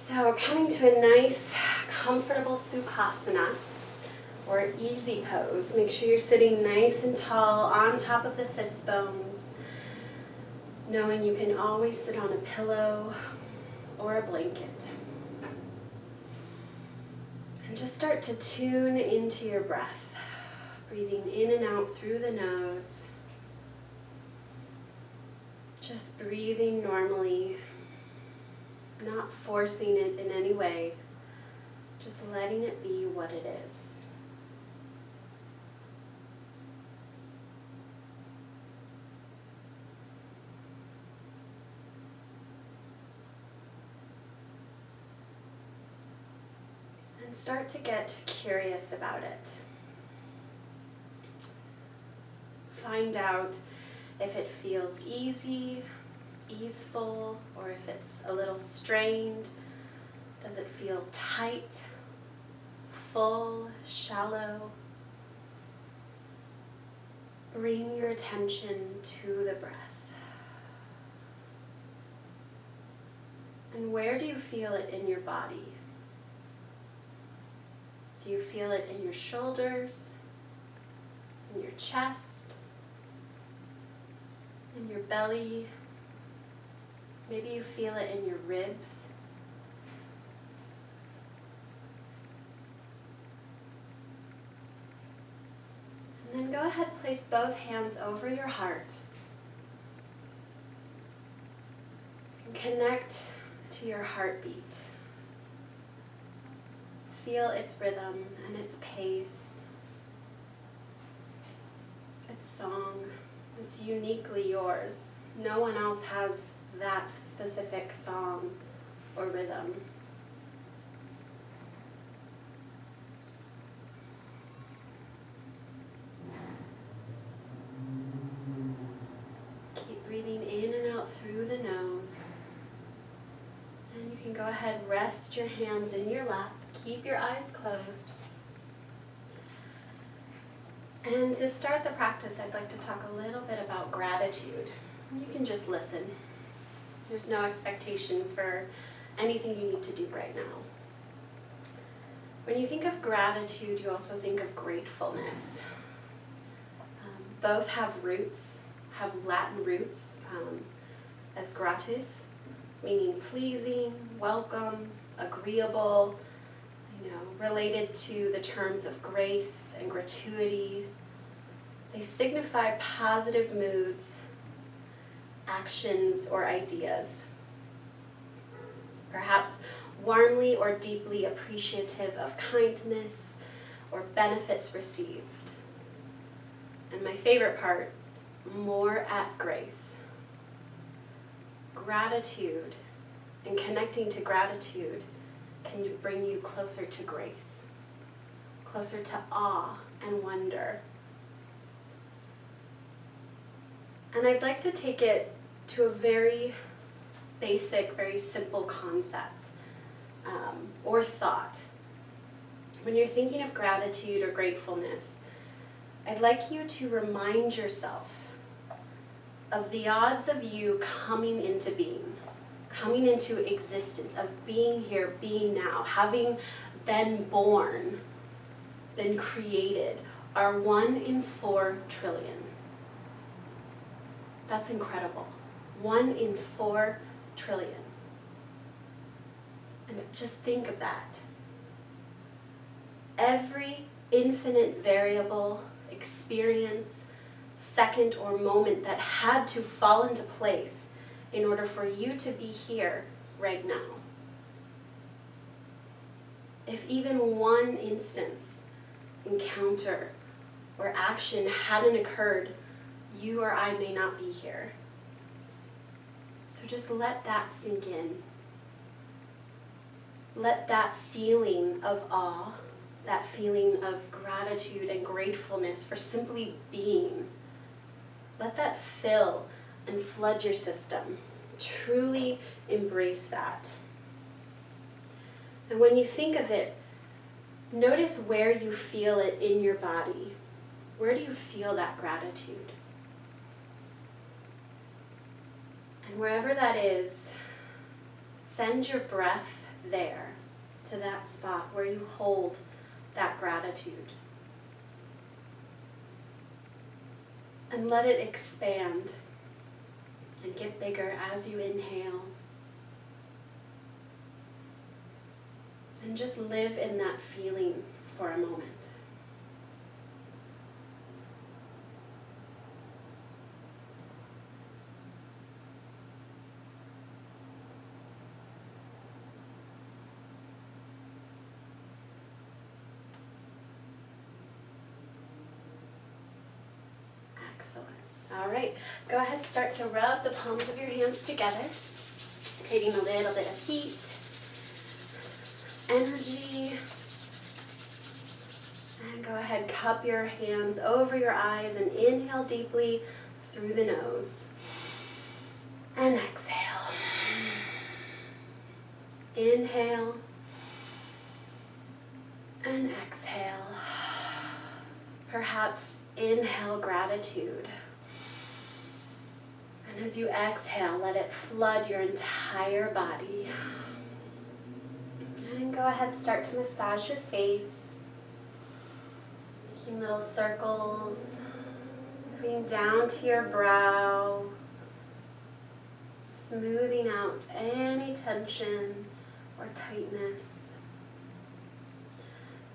So coming to a nice, comfortable Sukhasana, or easy pose. Make sure you're sitting nice and tall on top of the sits bones, knowing you can always sit on a pillow or a blanket. And just start to tune into your breath, breathing in and out through the nose. Just breathing normally, not forcing it in any way, just letting it be what it is. And start to get curious about it. Find out if it feels easy, easeful, or if it's a little strained. Does it feel tight, full, shallow? Bring your attention to the breath. And where do you feel it in your body? Do you feel it in your shoulders, in your chest, in your belly? Maybe you feel it in your ribs. And then go ahead, place both hands over your heart. And connect to your heartbeat. Feel its rhythm and its pace, its song. It's uniquely yours. No one else has that specific song or rhythm. Keep breathing in and out through the nose. And you can go ahead, rest your hands in your lap. Keep your eyes closed. And to start the practice, I'd like to talk a little bit about gratitude. You can just listen. There's no expectations for anything you need to do right now. When you think of gratitude, you also think of gratefulness. Both have roots, have Latin roots, as gratis, meaning pleasing, welcome, agreeable, related to the terms of grace and gratuity. They signify positive moods, actions, or ideas. Perhaps warmly or deeply appreciative of kindness or benefits received. And my favorite part, more at grace. Gratitude and connecting to gratitude can bring you closer to grace, closer to awe and wonder. And I'd like to take it to a very basic, very simple concept or thought. When you're thinking of gratitude or gratefulness, I'd like you to remind yourself of the odds of you coming into being, coming into existence, of being here, being now, having been born, been created, are 1 in 4 trillion. That's incredible. 1 in 4 trillion. And just think of that. Every infinite variable, experience, second, or moment that had to fall into place in order for you to be here right now. If even one instance, encounter, or action hadn't occurred, you or I may not be here. So just let that sink in. Let that feeling of awe, that feeling of gratitude and gratefulness for simply being, let that fill and flood your system. Truly embrace that. And when you think of it, notice where you feel it in your body. Where do you feel that gratitude? And wherever that is, send your breath there, to that spot where you hold that gratitude. And let it expand and get bigger as you inhale. And just live in that feeling for a moment. Excellent. All right, go ahead, start to rub the palms of your hands together, creating a little bit of heat, energy. And go ahead, cup your hands over your eyes and inhale deeply through the nose. And exhale. Inhale. And exhale. Perhaps inhale gratitude. And as you exhale, let it flood your entire body. And go ahead, start to massage your face. Making little circles. Moving down to your brow. Smoothing out any tension or tightness.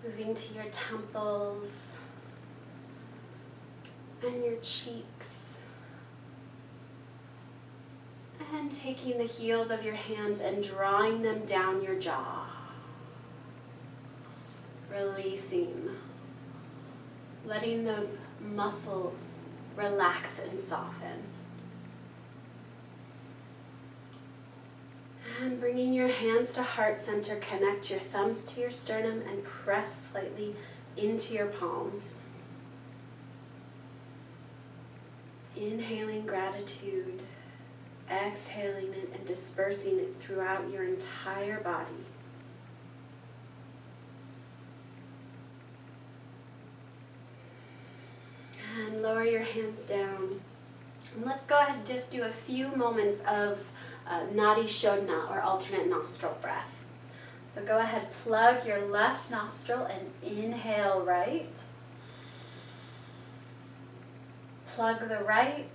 Moving to your temples and your cheeks. And taking the heels of your hands and drawing them down your jaw. Releasing. Letting those muscles relax and soften. And bringing your hands to heart center, connect your thumbs to your sternum and press slightly into your palms. Inhaling gratitude, exhaling it and dispersing it throughout your entire body. And lower your hands down. And let's go ahead and just do a few moments of Nadi Shodhana, or alternate nostril breath. So go ahead, plug your left nostril and inhale right. Plug the right,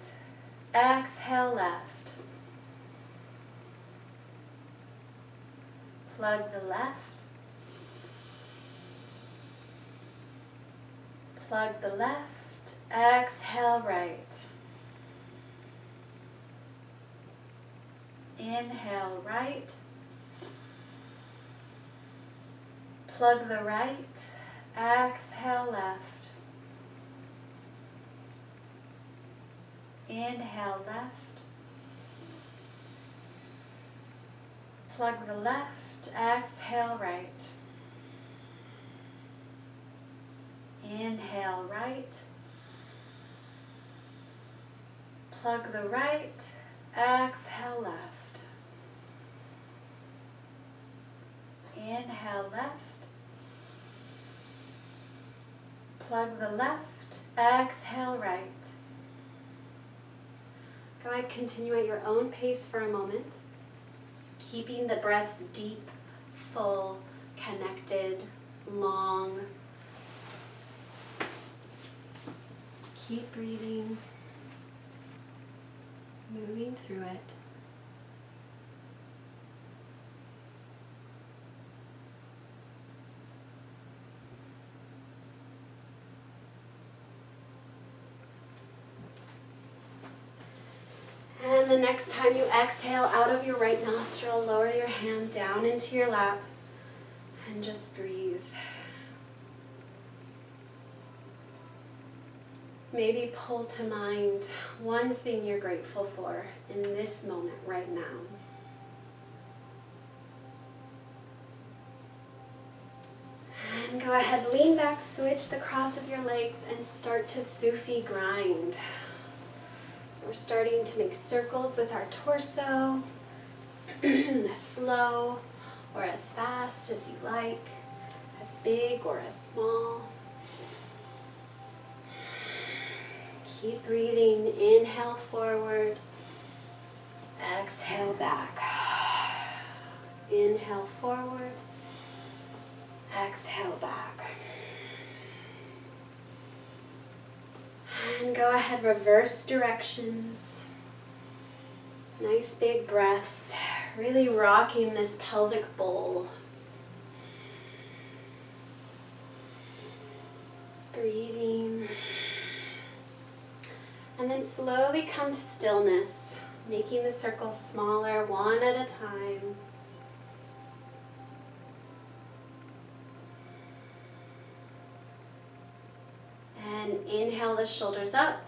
exhale left. Plug the left. Plug the left, exhale right. Inhale right. Plug the right, exhale left. Inhale left. Plug the left, exhale right. Inhale right. Plug the right, exhale left. Inhale left. Plug the left, exhale right. Go ahead, continue at your own pace for a moment, keeping the breaths deep, full, connected, long. Keep breathing, moving through it. And the next time you exhale out of your right nostril, lower your hand down into your lap and just breathe. Maybe pull to mind one thing you're grateful for in this moment right now. And go ahead, lean back, switch the cross of your legs and start to Sufi grind. So we're starting to make circles with our torso, as slow or as fast as you like, as big or as small. Keep breathing, inhale forward, exhale back. Inhale Inhale forward. Exhale back. And go ahead, reverse directions. Nice big breaths, really rocking this pelvic bowl. Breathing. And then slowly come to stillness, making the circles smaller, one at a time. And inhale the shoulders up.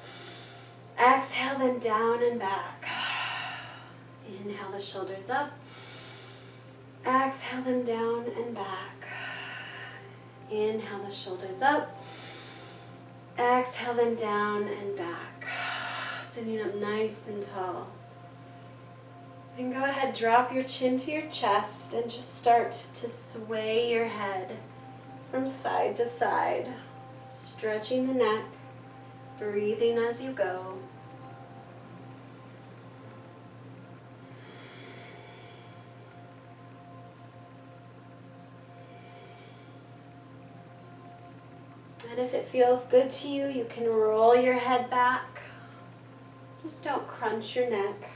Exhale them down and back. Inhale the shoulders up. Exhale them down and back. Inhale the shoulders up. Exhale them down and back. Sitting up nice and tall. And go ahead, drop your chin to your chest and just start to sway your head from side to side. Stretching the neck, breathing as you go. And if it feels good to you, you can roll your head back. Just don't crunch your neck.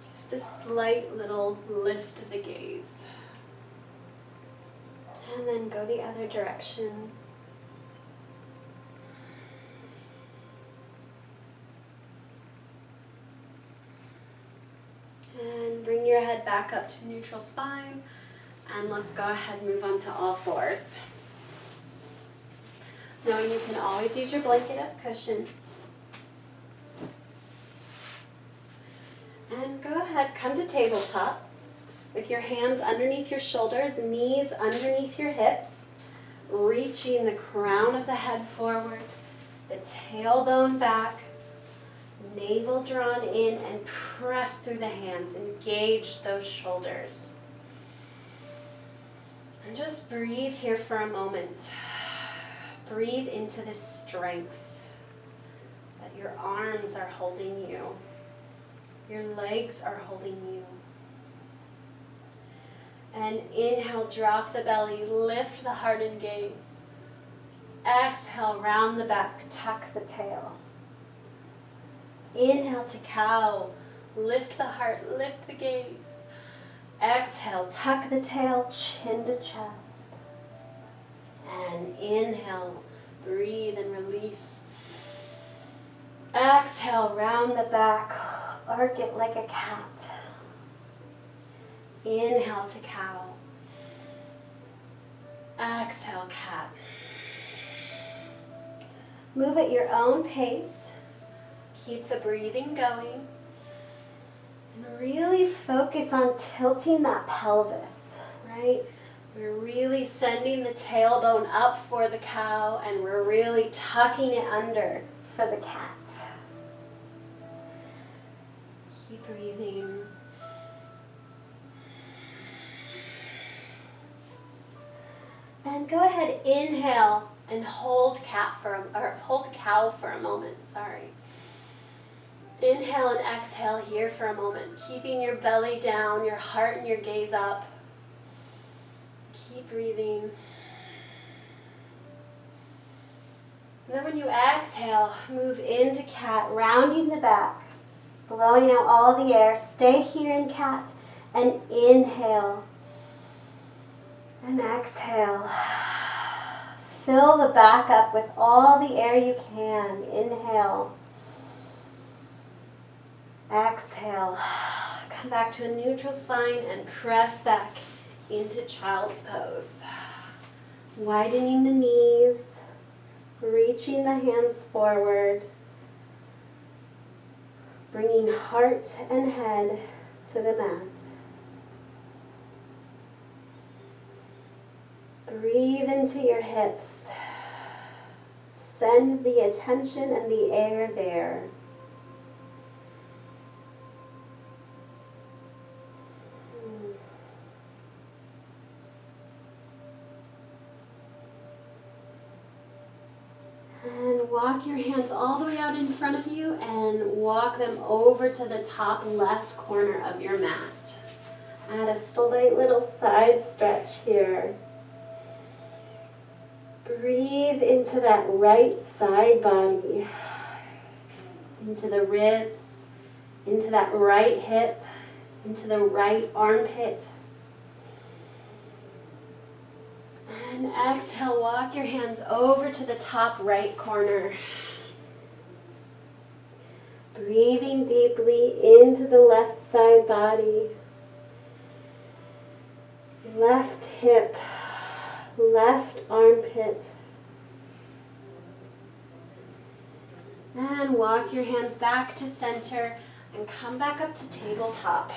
Just a slight little lift of the gaze. And then go the other direction. And bring your head back up to neutral spine. And let's go ahead and move on to all fours. Knowing you can always use your blanket as cushion. And go ahead, come to tabletop with your hands underneath your shoulders, knees underneath your hips, reaching the crown of the head forward, the tailbone back, navel drawn in, and press through the hands. Engage those shoulders. And just breathe here for a moment. Breathe into this strength that your arms are holding you. Your legs are holding you. And inhale, drop the belly, lift the heart and gaze. Exhale, round the back, tuck the tail. Inhale to cow, lift the heart, lift the gaze. Exhale, tuck the tail, chin to chest. And inhale, breathe and release. Exhale, round the back, arc it like a cat. Inhale to cow. Exhale, cat. Move at your own pace. Keep the breathing going. And really focus on tilting that pelvis, right? We're really sending the tailbone up for the cow, and we're really tucking it under for the cat. Keep breathing. And go ahead, inhale and hold cow for a moment. Sorry. Inhale and exhale here for a moment, keeping your belly down, your heart and your gaze up. Keep breathing. And then when you exhale, move into cat, rounding the back, blowing out all the air. Stay here in cat and inhale. And exhale. Fill the back up with all the air you can. Inhale. Exhale. Come back to a neutral spine and press back into child's pose. Widening the knees, reaching the hands forward, bringing heart and head to the mat. Breathe into your hips. Send the attention and the air there. And walk your hands all the way out in front of you and walk them over to the top left corner of your mat. At a slight little side stretch here. Breathe into that right side body, into the ribs, into that right hip, into the right armpit. And exhale, walk your hands over to the top right corner. Breathing deeply into the left side body. Left hip, left armpit. And walk your hands back to center and come back up to tabletop.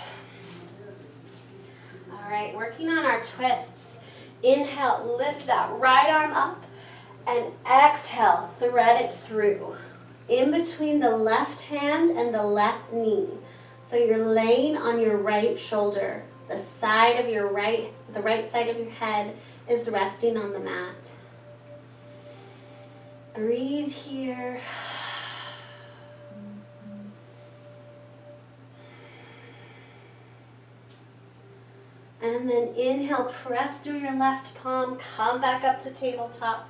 All right, working on our twists. Inhale, lift that right arm up, and exhale, thread it through. In between the left hand and the left knee. So you're laying on your right shoulder. The side of your the right side of your head is resting on the mat. Breathe here. And then inhale, press through your left palm, come back up to tabletop.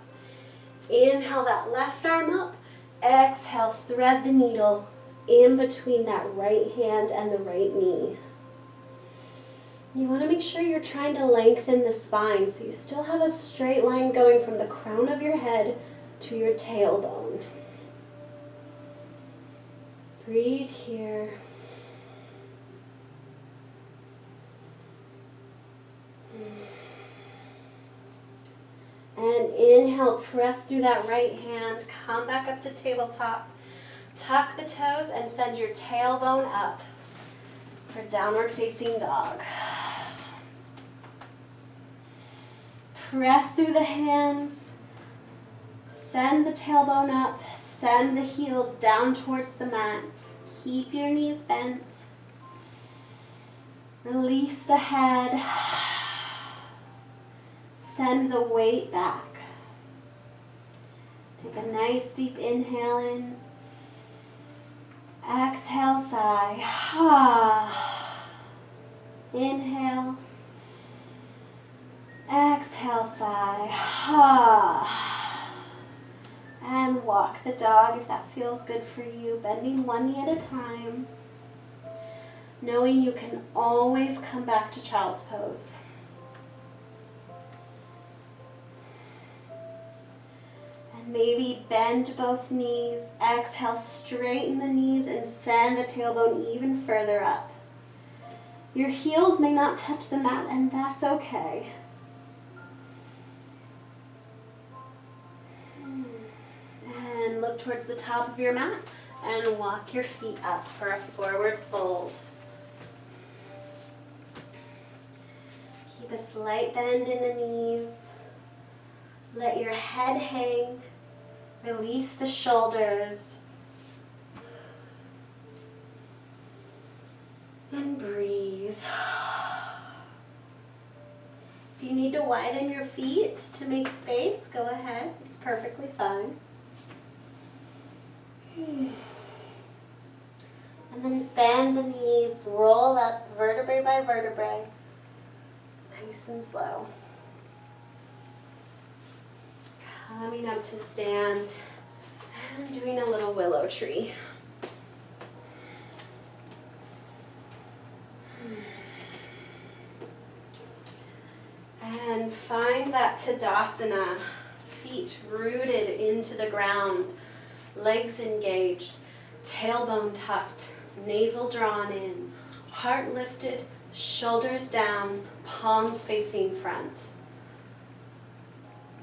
Inhale that left arm up. Exhale, thread the needle in between that right hand and the right knee. You want to make sure you're trying to lengthen the spine so you still have a straight line going from the crown of your head to your tailbone. Breathe here. And inhale, press through that right hand, come back up to tabletop. Tuck the toes and send your tailbone up for downward facing dog. Press through the hands, send the tailbone up, send the heels down towards the mat. Keep your knees bent. Release the head. Send the weight back. Take a nice deep inhale in. Exhale, sigh. Inhale. Exhale, sigh. And walk the dog if that feels good for you, bending one knee at a time. Knowing you can always come back to child's pose. Maybe bend both knees. Exhale, straighten the knees and send the tailbone even further up. Your heels may not touch the mat, and that's okay. And look towards the top of your mat and walk your feet up for a forward fold. Keep a slight bend in the knees. Let your head hang. Release the shoulders. And breathe. If you need to widen your feet to make space, go ahead. It's perfectly fine. And then bend the knees, roll up vertebrae by vertebrae. Nice and slow. Coming up to stand and doing a little willow tree. And find that Tadasana, feet rooted into the ground, legs engaged, tailbone tucked, navel drawn in, heart lifted, shoulders down, palms facing front.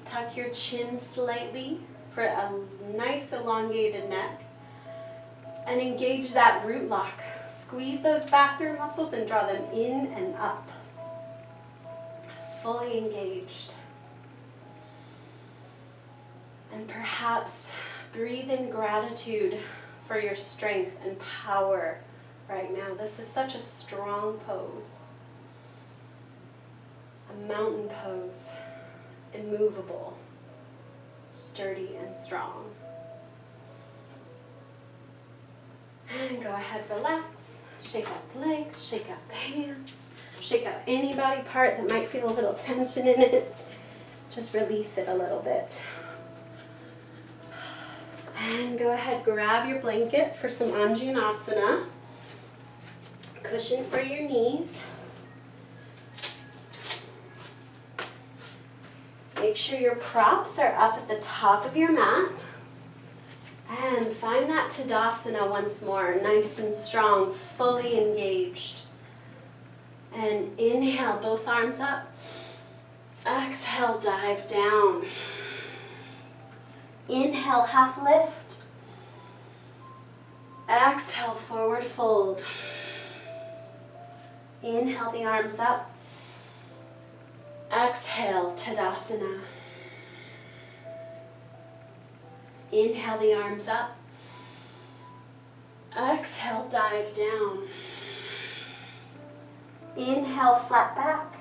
Tuck your chin slightly for a nice elongated neck. And engage that root lock. Squeeze those bathroom muscles and draw them in and up. Fully engaged. And perhaps breathe in gratitude for your strength and power right now. This is such a strong pose. A mountain pose. Immovable, sturdy and strong. And go ahead, relax. Shake out the legs, shake out the hands. Shake out any body part that might feel a little tension in it. Just release it a little bit. And go ahead, grab your blanket for some Anjaneyasana. Cushion for your knees. Make sure your props are up at the top of your mat. And find that Tadasana once more, nice and strong, fully engaged. And inhale, both arms up. Exhale, dive down. Inhale, half lift. Exhale, forward fold. Inhale the arms up. Exhale, Tadasana. Inhale the arms up. Exhale, dive down. Inhale, flat back.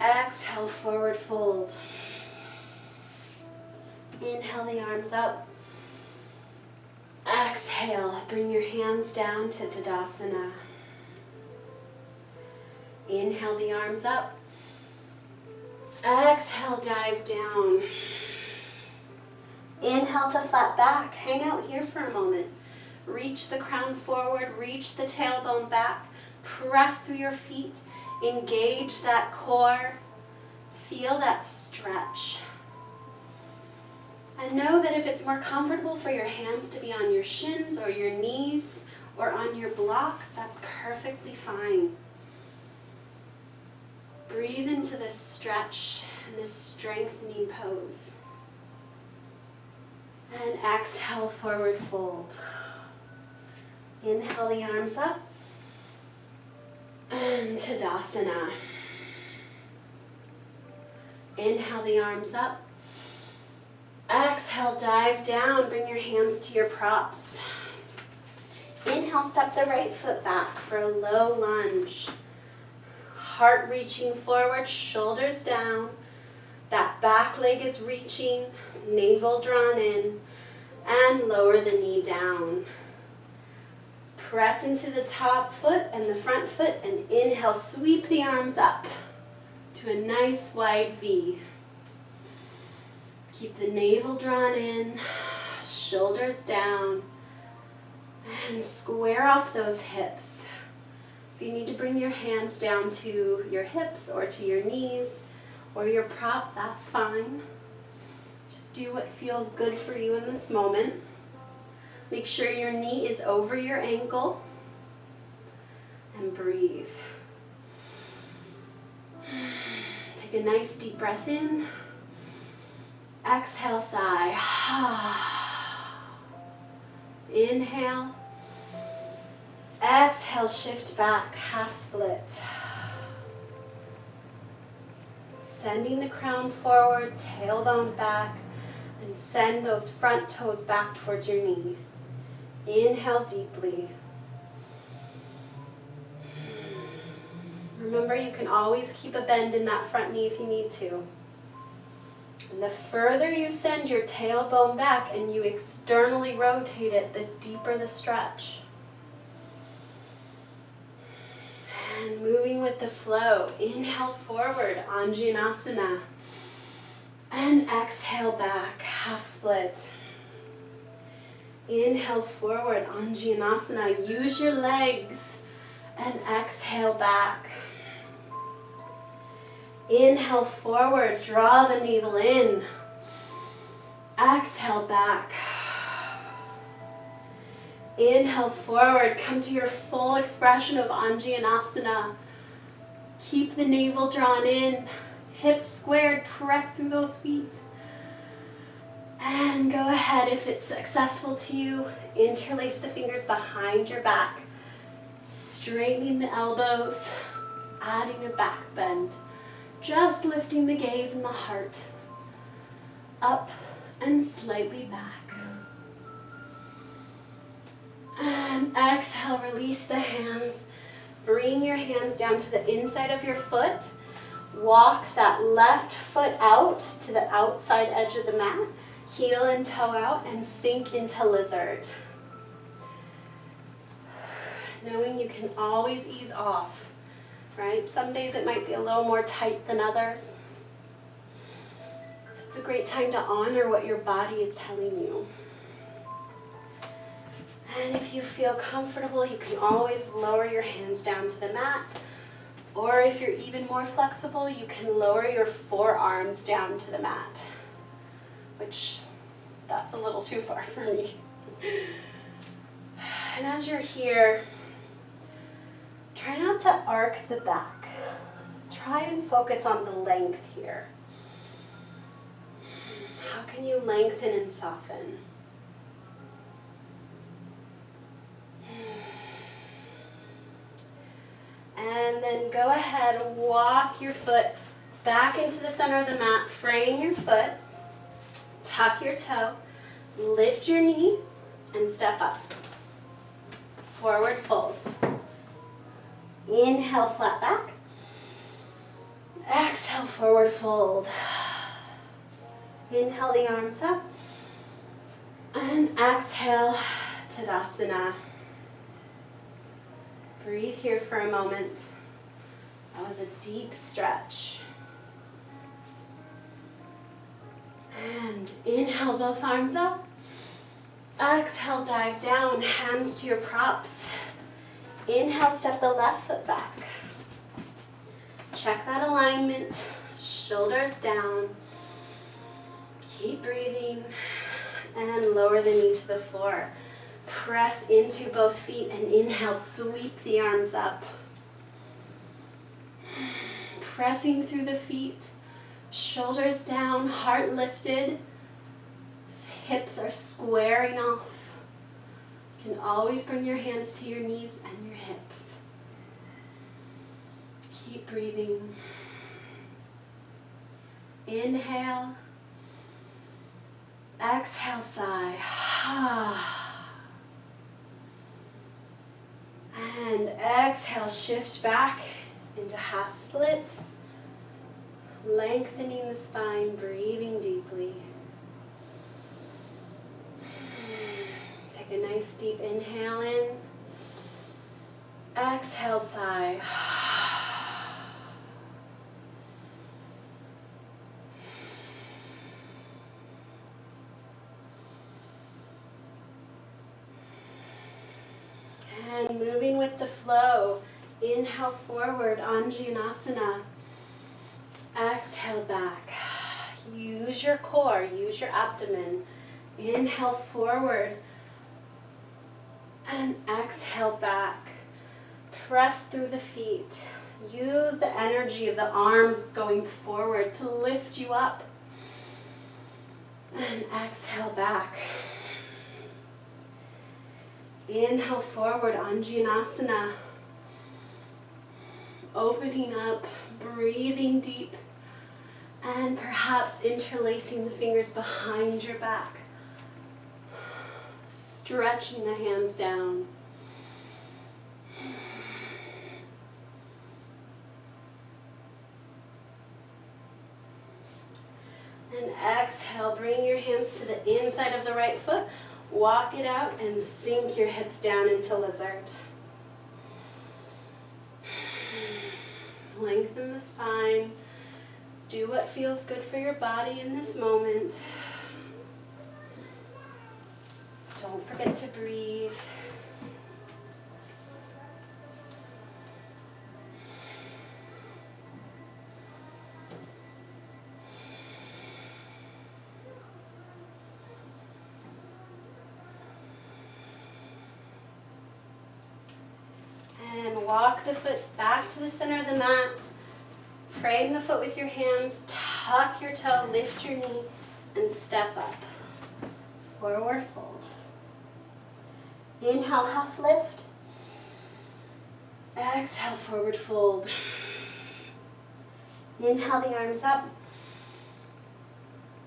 Exhale, forward fold. Inhale the arms up. Exhale, bring your hands down to Tadasana. Inhale the arms up. Exhale, dive down. Inhale to flat back. Hang out here for a moment. Reach the crown forward, reach the tailbone back. Press through your feet. Engage that core. Feel that stretch. And know that if it's more comfortable for your hands to be on your shins or your knees or on your blocks, that's perfectly fine. Breathe into this stretch and this strengthening pose. And exhale, forward fold. Inhale the arms up. And Tadasana. Inhale the arms up. Exhale, dive down. Bring your hands to your props. Inhale, step the right foot back for a low lunge. Heart reaching forward, shoulders down. That back leg is reaching, navel drawn in, and lower the knee down. Press into the top foot and the front foot, and inhale, sweep the arms up to a nice wide V. Keep the navel drawn in, shoulders down, and square off those hips. If you need to bring your hands down to your hips or to your knees or your prop, that's fine. Just do what feels good for you in this moment. Make sure your knee is over your ankle, and breathe. Take a nice deep breath in. Exhale, sigh. Inhale. Exhale, shift back, half split. Sending the crown forward, tailbone back, and send those front toes back towards your knee. Inhale deeply. Remember, you can always keep a bend in that front knee if you need to. And the further you send your tailbone back and you externally rotate it, the deeper the stretch. And moving with the flow. Inhale forward, Anjaneyasana. And exhale back, half split. Inhale forward, Anjaneyasana. Use your legs. And exhale back. Inhale forward, draw the navel in. Exhale back. Inhale forward, come to your full expression of Anjaneyasana. Keep the navel drawn in, hips squared, press through those feet. And go ahead, if it's accessible to you, interlace the fingers behind your back, straightening the elbows, adding a back bend. Just lifting the gaze and the heart up and slightly back. And exhale, release the hands. Bring your hands down to the inside of your foot. Walk that left foot out to the outside edge of the mat. Heel and toe out and sink into lizard. knowing you can always ease off, right? Some days it might be a little more tight than others. So it's a great time to honor what your body is telling you. And if you feel comfortable, you can always lower your hands down to the mat. Or if you're even more flexible, you can lower your forearms down to the mat, which that's a little too far for me. And as you're here, try not to arc the back. Try and focus on the length here. How can you lengthen and soften? And then go ahead, walk your foot back into the center of the mat, frame your foot, tuck your toe, lift your knee, and step up. Forward fold. Inhale, flat back. Exhale, forward fold. Inhale the arms up. And exhale, Tadasana. Breathe here for a moment. That was a deep stretch. And inhale, both arms up. Exhale, dive down, hands to your props. Inhale, step the left foot back. Check that alignment, shoulders down. Keep breathing and lower the knee to the floor. Press into both feet and inhale, sweep the arms up. Pressing through the feet, shoulders down, heart lifted. Hips are squaring off. You can always bring your hands to your knees and your hips. Keep breathing. Inhale. Exhale, sigh. And exhale, shift back into half split. Lengthening the spine, breathing deeply. Take a nice deep inhale in. Exhale, sigh. And moving with the flow. Inhale forward, Anjaneyasana. Exhale back. Use your core, use your abdomen. Inhale forward. And exhale back. Press through the feet. Use the energy of the arms going forward to lift you up. And exhale back. Inhale forward, Anjaneyasana. Opening up, breathing deep, and perhaps interlacing the fingers behind your back. Stretching the hands down. And exhale, bring your hands to the inside of the right foot. Walk it out and sink your hips down into lizard. Lengthen the spine. Do what feels good for your body in this moment. Don't forget to breathe. And walk the foot back to the center of the mat. Frame the foot with your hands, tuck your toe, lift your knee, and step up. Forward fold. Inhale, half lift. Exhale, forward fold. Inhale the arms up.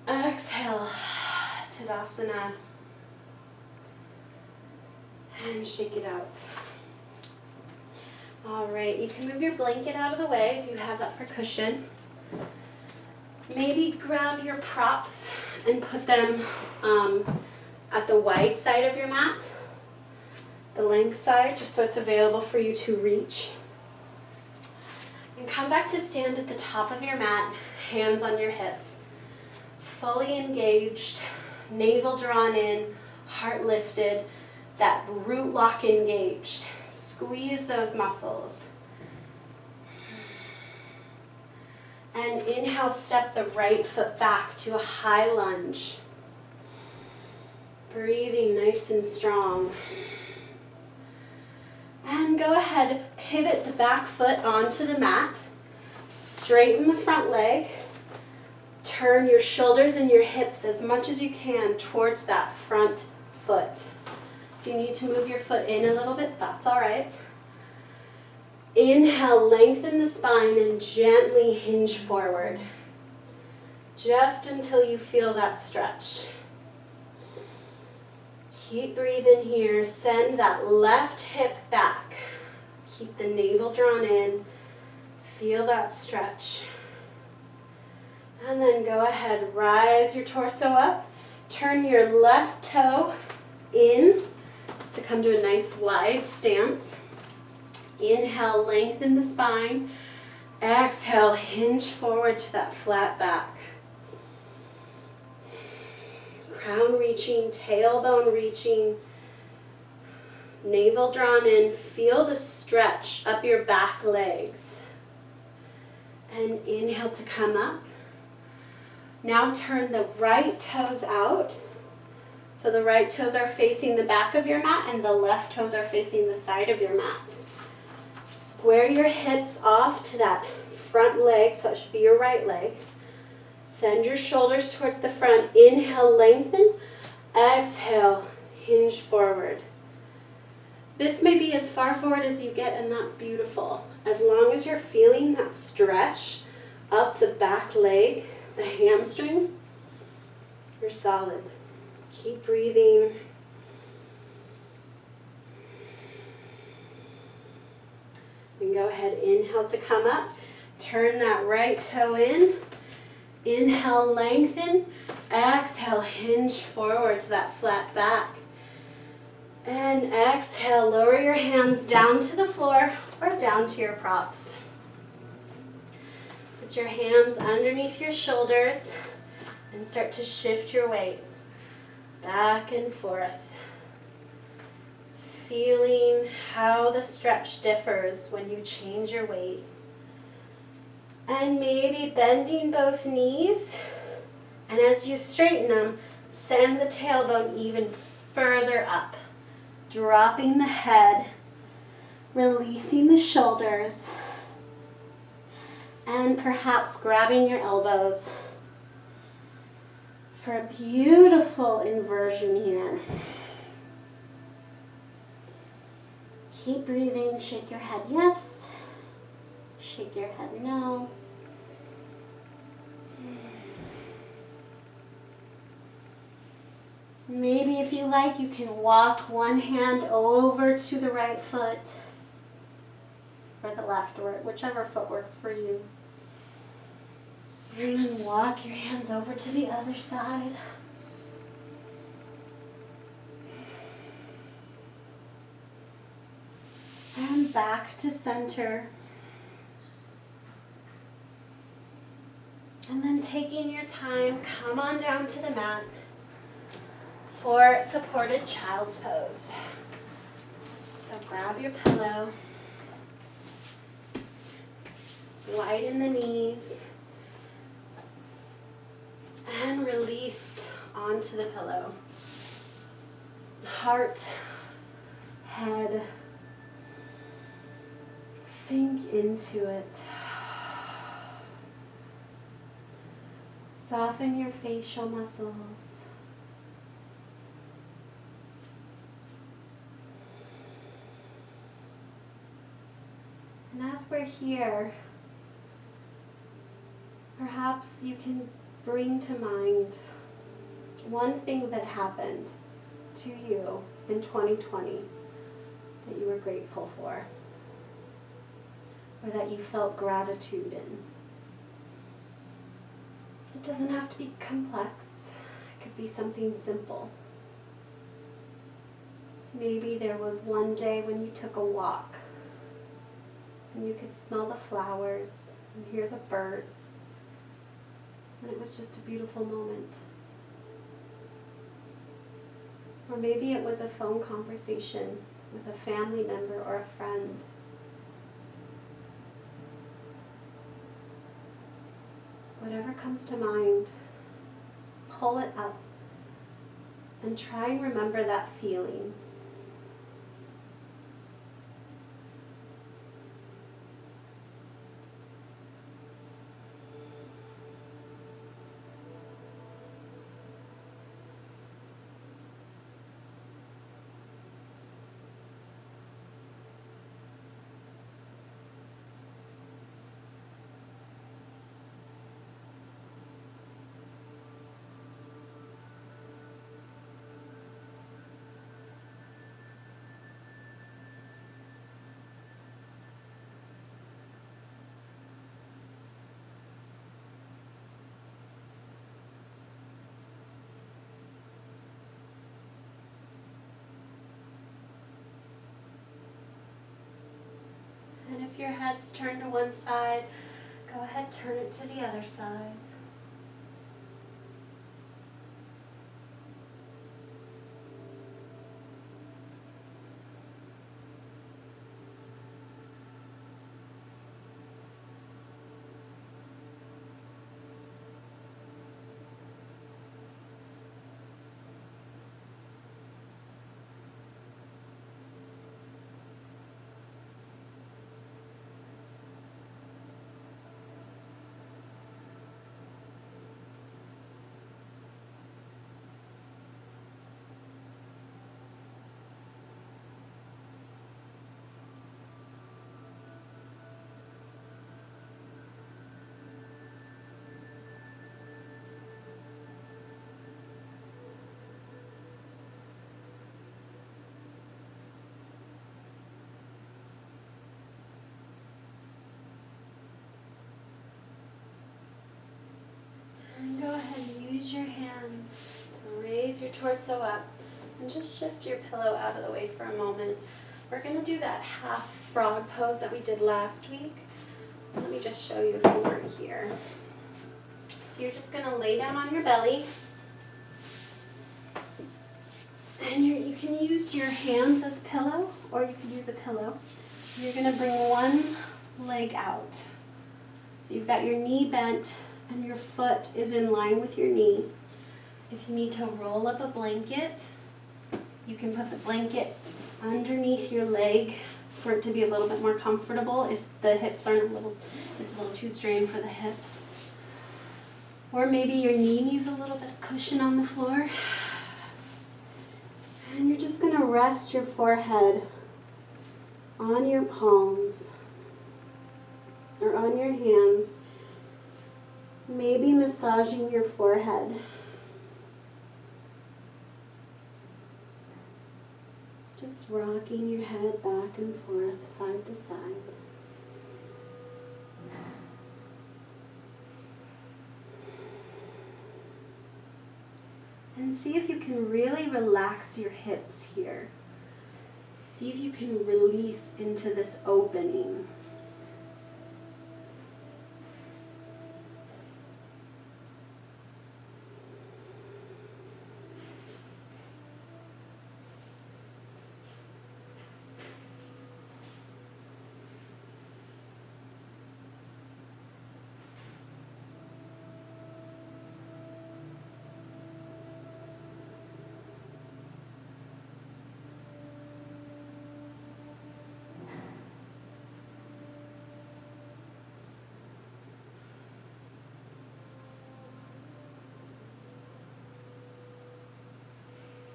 Exhale, Tadasana. And shake it out. All right, you can move your blanket out of the way if you have that for cushion. Maybe grab your props and put them at the wide side of your mat. the length side, just so it's available for you to reach. And come back to stand at the top of your mat, hands on your hips. Fully engaged, navel drawn in, heart lifted, that root lock engaged. Squeeze those muscles. And inhale, step the right foot back to a high lunge. Breathing nice and strong. And go ahead, pivot the back foot onto the mat. Straighten the front leg. Turn your shoulders and your hips as much as you can towards that front foot. If you need to move your foot in a little bit, that's all right. Inhale, lengthen the spine and gently hinge forward. Just until you feel that stretch. Keep breathing here. Send that left hip back. Keep the navel drawn in. Feel that stretch. And then go ahead, rise your torso up. Turn your left toe in to come to a nice wide stance. Inhale, lengthen the spine. Exhale, hinge forward to that flat back. Crown reaching, tailbone reaching, navel drawn in. Feel the stretch up your back legs. And inhale to come up. Now turn the right toes out. So the right toes are facing the back of your mat and the left toes are facing the side of your mat. Square your hips off to that front leg, so it should be your right leg. Send your shoulders towards the front. Inhale, lengthen. Exhale, hinge forward. This may be as far forward as you get, and that's beautiful. As long as you're feeling that stretch up the back leg, the hamstring, you're solid. Keep breathing. And go ahead, inhale to come up. Turn that right toe in. Inhale, lengthen. Exhale, hinge forward to that flat back. And exhale, lower your hands down to the floor or down to your props. Put your hands underneath your shoulders and start to shift your weight back and forth. Feeling how the stretch differs when you change your weight. And maybe bending both knees. And as you straighten them, send the tailbone even further up. Dropping the head, releasing the shoulders, and perhaps grabbing your elbows for a beautiful inversion here. Keep breathing. Shake your head yes. Shake your head no. Maybe if you like, you can walk one hand over to the right foot or the left, or whichever foot works for you. And then walk your hands over to the other side. And back to center. And then taking your time, come on down to the mat for supported child's pose. So grab your pillow, widen the knees, and release onto the pillow. Heart, head, sink into it. Soften your facial muscles. And as we're here, perhaps you can bring to mind one thing that happened to you in 2020 that you were grateful for, or that you felt gratitude in. It doesn't have to be complex. It could be something simple. Maybe there was one day when you took a walk and you could smell the flowers and hear the birds, and it was just a beautiful moment. Or maybe it was a phone conversation with a family member or a friend. Whatever comes to mind, pull it up and try and remember that feeling. And if your head's turned to one side, go ahead, turn it to the other side. And go ahead and use your hands to raise your torso up and just shift your pillow out of the way for a moment. We're going to do that half frog pose that we did last week. Let me just show you if you weren't here. So you're just going to lay down on your belly. And you can use your hands as pillow, or you could use a pillow. You're going to bring one leg out. So you've got your knee bent and your foot is in line with your knee. If you need to roll up a blanket, you can put the blanket underneath your leg for it to be a little bit more comfortable if the hips aren't it's a little too strained for the hips. Or maybe your knee needs a little bit of cushion on the floor. And you're just going to rest your forehead on your palms or on your hands, maybe massaging your forehead. Just rocking your head back and forth, side to side. And see if you can really relax your hips here. See if you can release into this opening.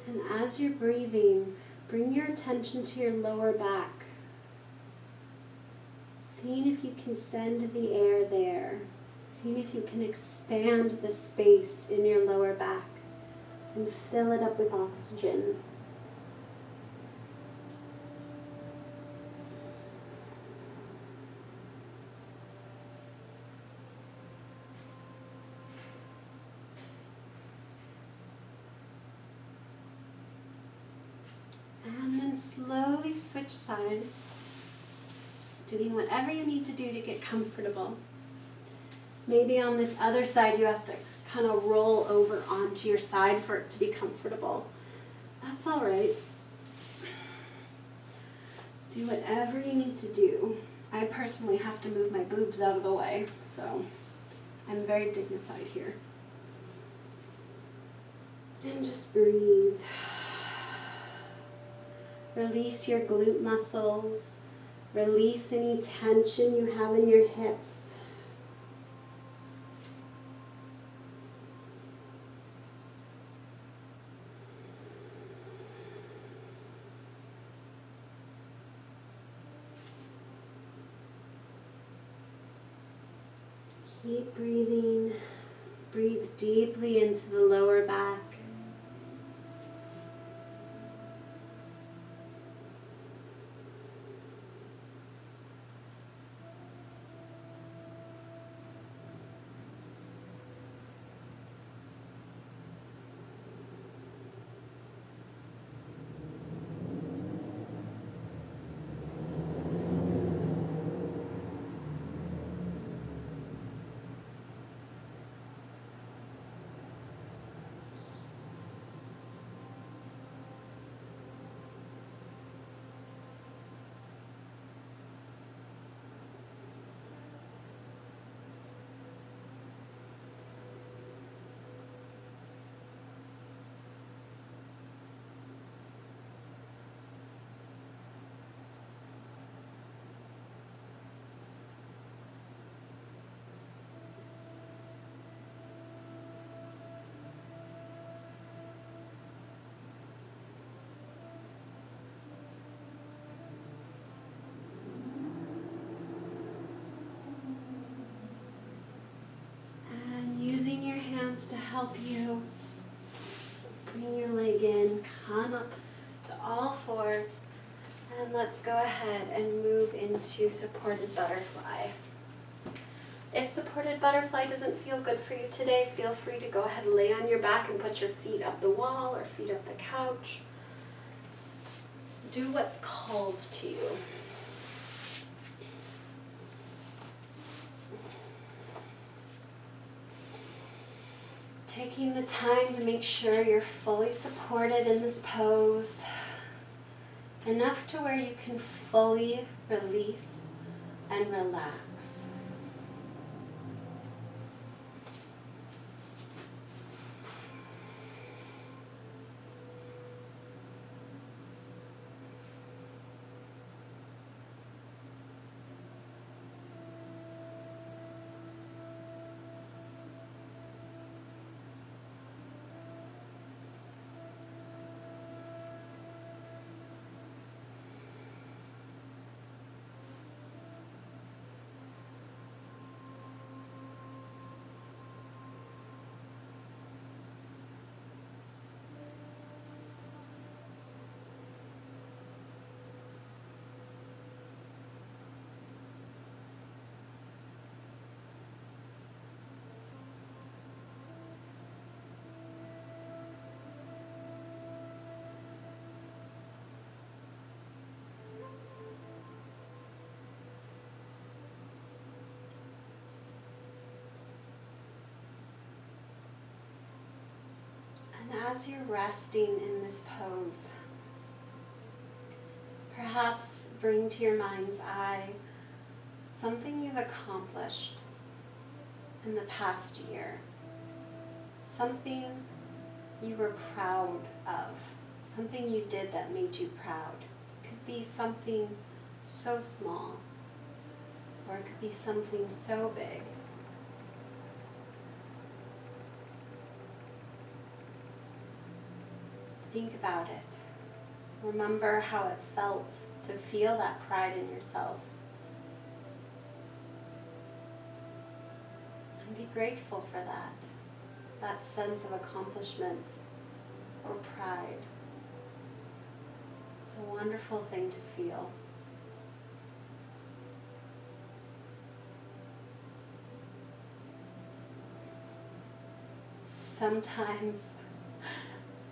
And as you're breathing, bring your attention to your lower back. Seeing if you can send the air there. Seeing if you can expand the space in your lower back and fill it up with oxygen. And slowly switch sides, doing whatever you need to do to get comfortable. Maybe on this other side you have to kind of roll over onto your side for it to be comfortable. That's all right. Do whatever you need to do. I personally have to move my boobs out of the way, so I'm very dignified here. And just breathe. Release your glute muscles. Release any tension you have in your hips. Keep breathing. Breathe deeply into the lower back. To help you bring your leg in, come up to all fours, and let's go ahead and move into supported butterfly. If supported butterfly doesn't feel good for you today, feel free to go ahead and lay on your back and put your feet up the wall or feet up the couch. Do what calls to you. Taking the time to make sure you're fully supported in this pose, enough to where you can fully release and relax. And as you're resting in this pose, perhaps bring to your mind's eye something you've accomplished in the past year, something you were proud of, something you did that made you proud. It could be something so small, or it could be something so big. Think about it. Remember how it felt to feel that pride in yourself. And be grateful for that sense of accomplishment or pride. It's a wonderful thing to feel.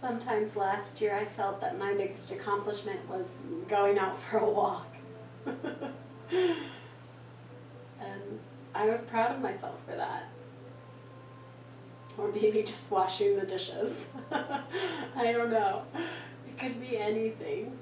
Sometimes last year I felt that my biggest accomplishment was going out for a walk. And I was proud of myself for that. Or maybe just washing the dishes. I don't know. It could be anything.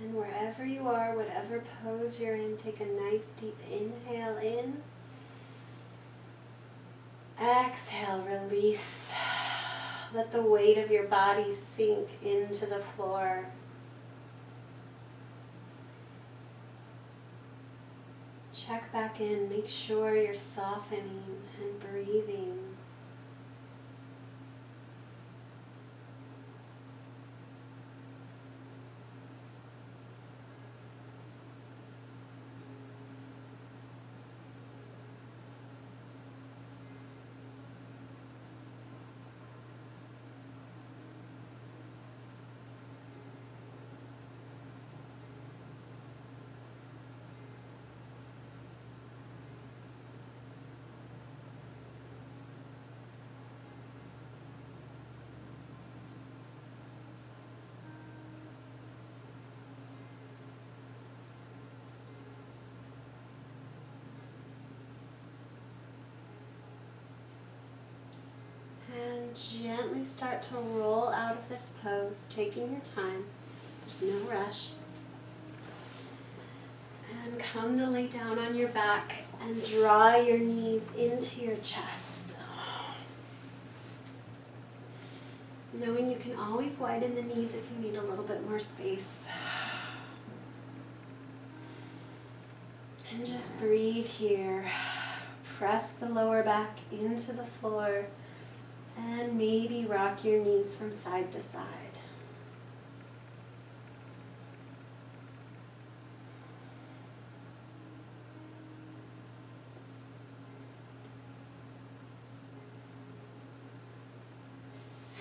And wherever you are, whatever pose you're in, take a nice deep inhale in. Exhale, release. Let the weight of your body sink into the floor. Check back in, make sure you're softening and breathing. And gently start to roll out of this pose, taking your time. There's no rush. And come to lay down on your back and draw your knees into your chest. Knowing you can always widen the knees if you need a little bit more space. And just breathe here. Press the lower back into the floor. And maybe rock your knees from side to side.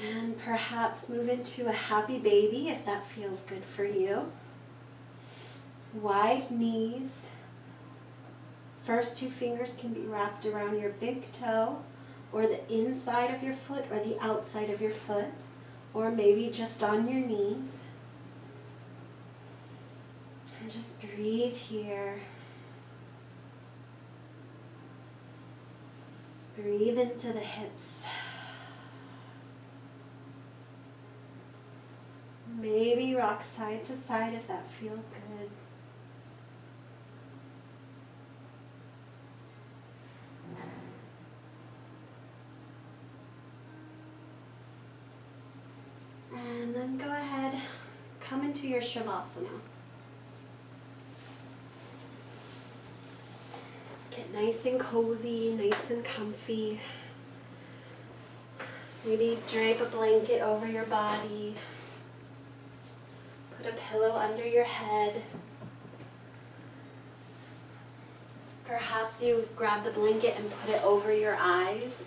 And perhaps move into a happy baby if that feels good for you. Wide knees. First two fingers can be wrapped around your big toe, or the inside of your foot, or the outside of your foot, or maybe just on your knees. And just breathe here. Breathe into the hips. Maybe rock side to side if that feels good. And then go ahead, come into your Shavasana. Get nice and cozy, nice and comfy. Maybe drape a blanket over your body. Put a pillow under your head. Perhaps you grab the blanket and put it over your eyes.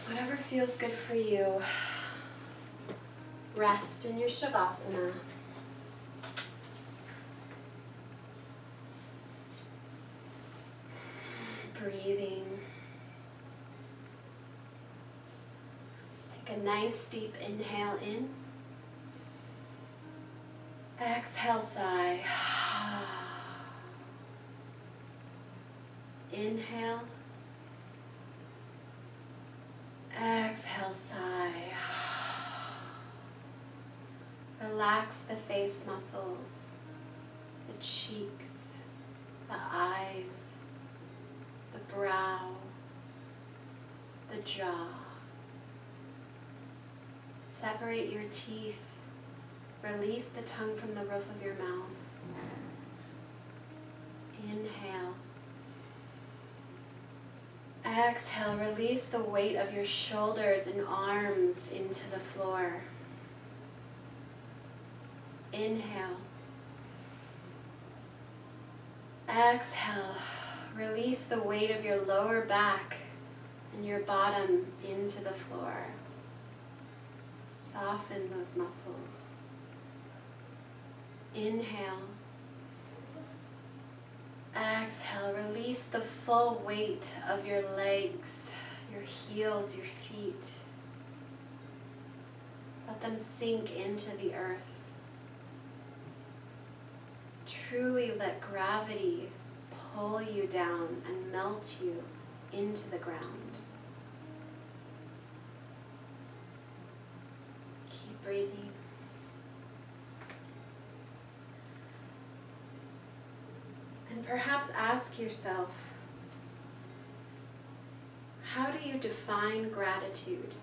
Whatever feels good for you. Rest in your Shavasana. Breathing. Take a nice deep inhale in. Exhale, sigh. Inhale. Exhale, sigh. Relax the face muscles, the cheeks, the eyes, the brow, the jaw. Separate your teeth Release the tongue from the roof of your mouth. Inhale. Exhale, release the weight of your shoulders and arms into the floor. Inhale. Exhale, release the weight of your lower back and your bottom into the floor. Soften those muscles. Inhale. Exhale, release the full weight of your legs, your heels, your feet. Let them sink into the earth. Truly let gravity pull you down and melt you into the ground. Keep breathing. And perhaps ask yourself, how do you define gratitude?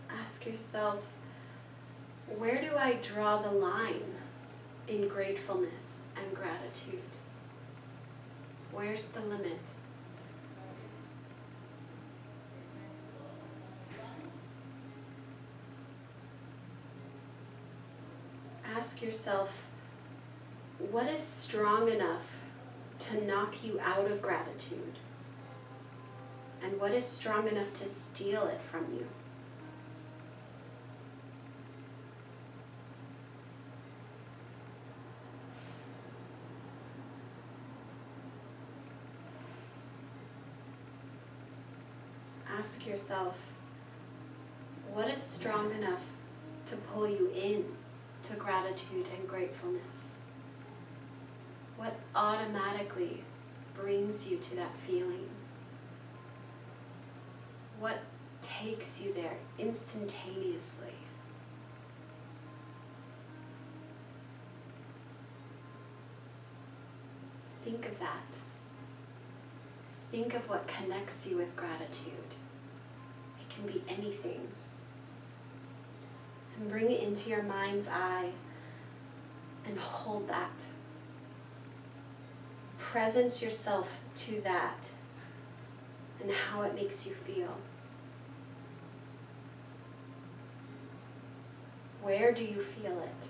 Ask yourself, where do I draw the line in gratefulness and gratitude? Where's the limit? Ask yourself, what is strong enough to knock you out of gratitude? And what is strong enough to steal it from you? Ask yourself, what is strong enough to pull you in to gratitude and gratefulness? What automatically brings you to that feeling? What takes you there instantaneously? Think of that. Think of what connects you with gratitude. It can be anything. And bring it into your mind's eye and hold that. Presence yourself to that and how it makes you feel. Where do you feel it?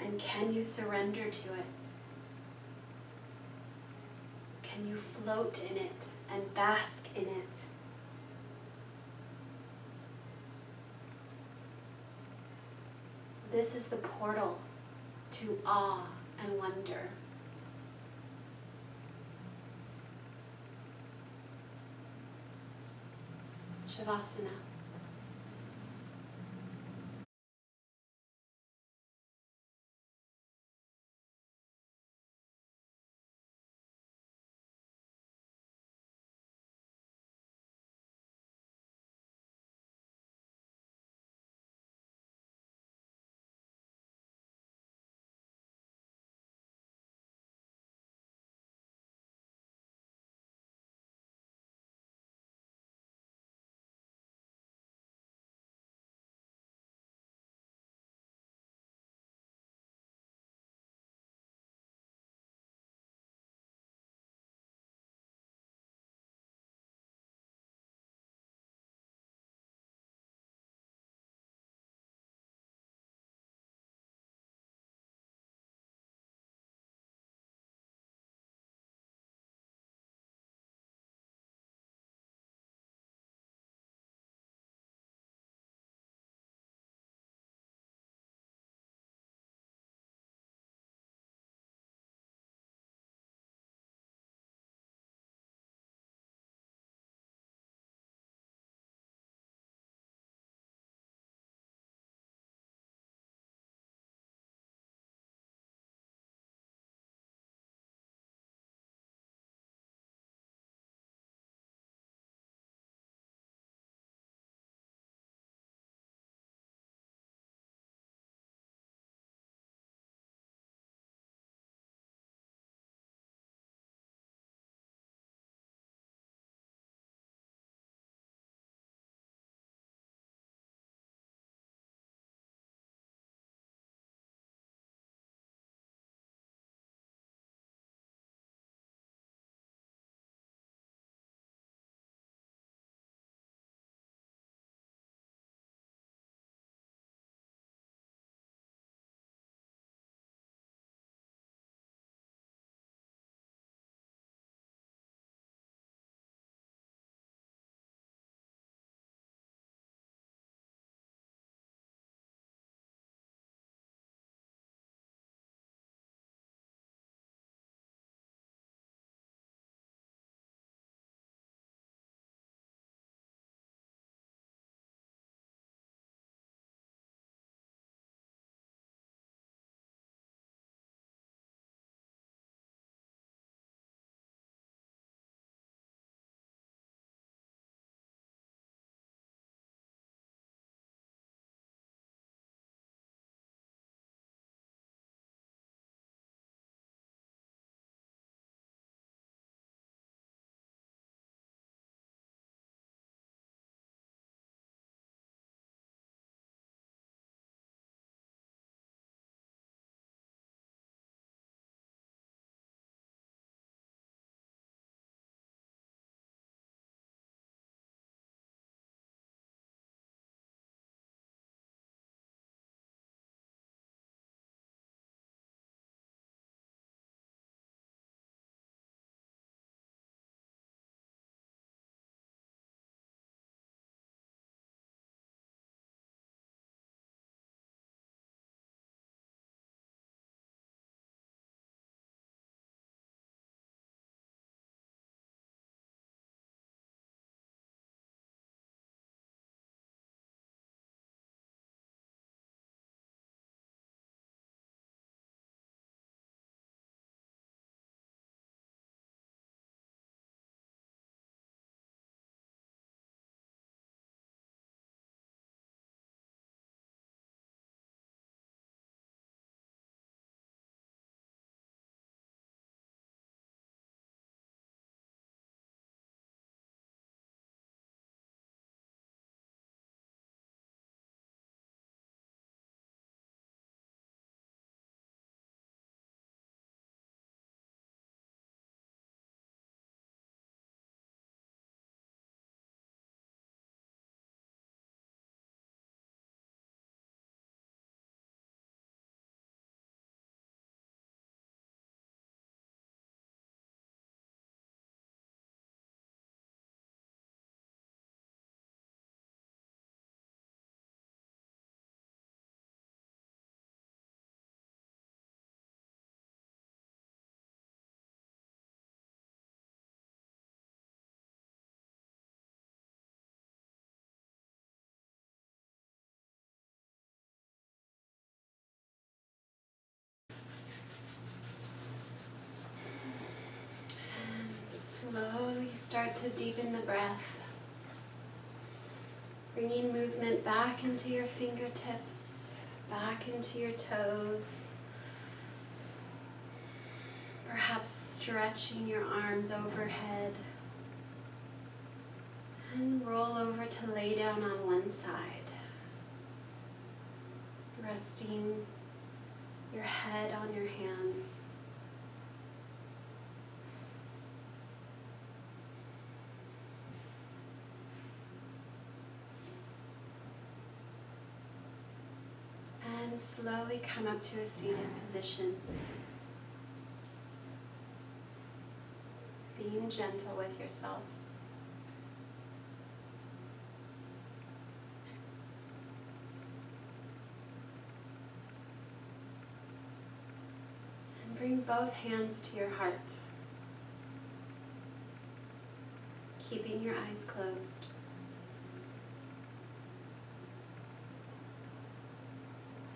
And can you surrender to it? Can you float in it and bask in it? This is the portal to awe and wonder. Shavasana. start to deepen the breath, bringing movement back into your fingertips, back into your toes, perhaps stretching your arms overhead, and roll over to lay down on one side, resting your head on your hands. And slowly come up to a seated position, being gentle with yourself. And bring both hands to your heart, keeping your eyes closed.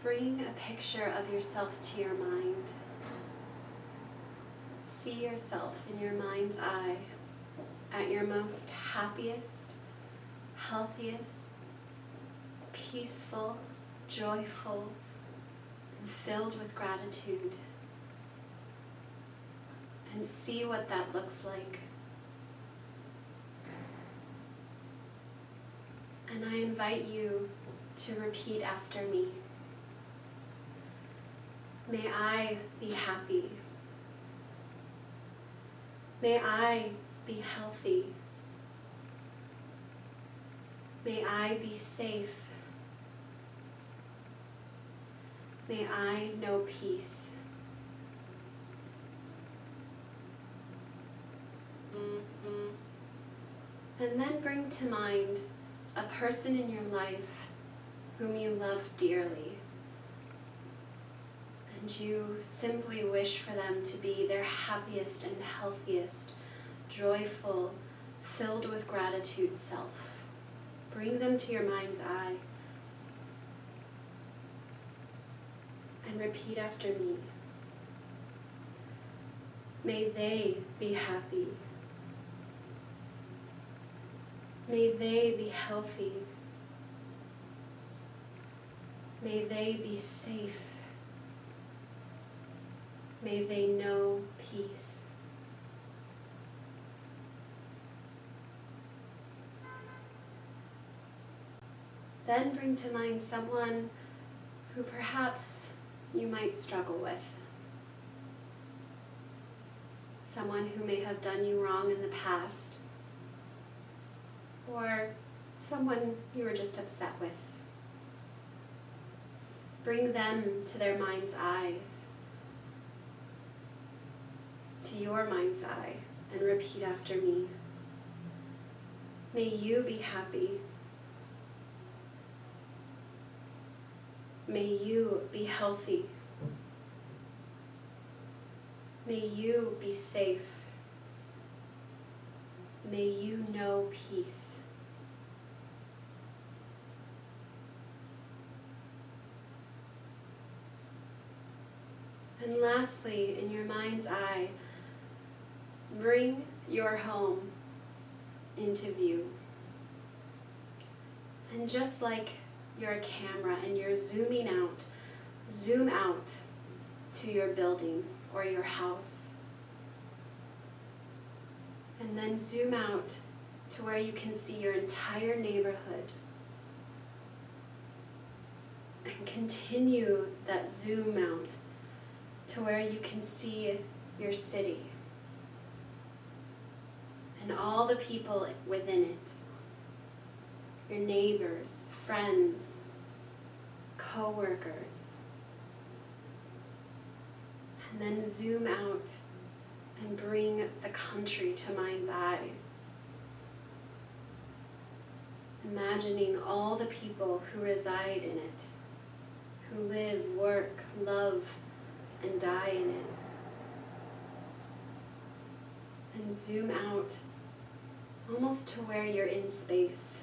Bring a picture of yourself to your mind. See yourself in your mind's eye at your most happiest, healthiest, peaceful, joyful, and filled with gratitude. And see what that looks like. And I invite you to repeat after me. May I be happy. May I be healthy. May I be safe. May I know peace. And then bring to mind a person in your life whom you love dearly. And you simply wish for them to be their happiest and healthiest, joyful, filled with gratitude self. Bring them to your mind's eye and repeat after me. May they be happy. May they be healthy. May they be safe. May they know peace. Then bring to mind someone who perhaps you might struggle with. Someone who may have done you wrong in the past, or someone you were just upset with. Bring them to their mind's eyes, to your mind's eye, and repeat after me. May you be happy. May you be healthy. May you be safe. May you know peace. And lastly, in your mind's eye, bring your home into view. And just like you're a camera and you're zooming out, zoom out to your building or your house. And then zoom out to where you can see your entire neighborhood. And continue that zoom out to where you can see your city and all the people within it, your neighbors, friends, co-workers. And then zoom out and bring the country to mind's eye. Imagining all the people who reside in it, who live, work, love, and die in it. And zoom out almost to where you're in space,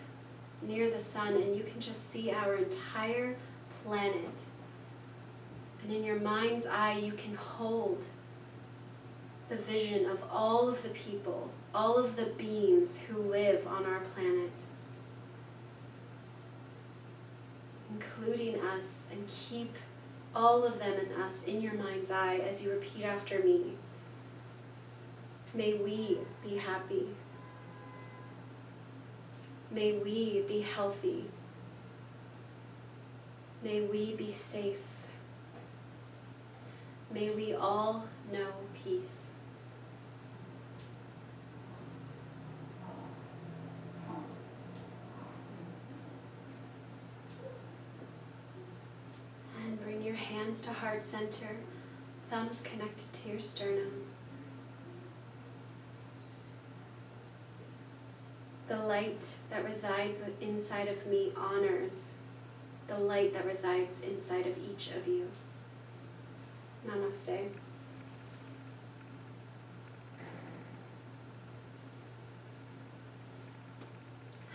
near the sun, and you can just see our entire planet. And in your mind's eye, you can hold the vision of all of the people, all of the beings who live on our planet, including us, and keep all of them and us in your mind's eye as you repeat after me. May we be happy. May we be healthy. May we be safe. May we all know peace. And bring your hands to heart center, thumbs connected to your sternum. The light that resides inside of me honors the light that resides inside of each of you. Namaste.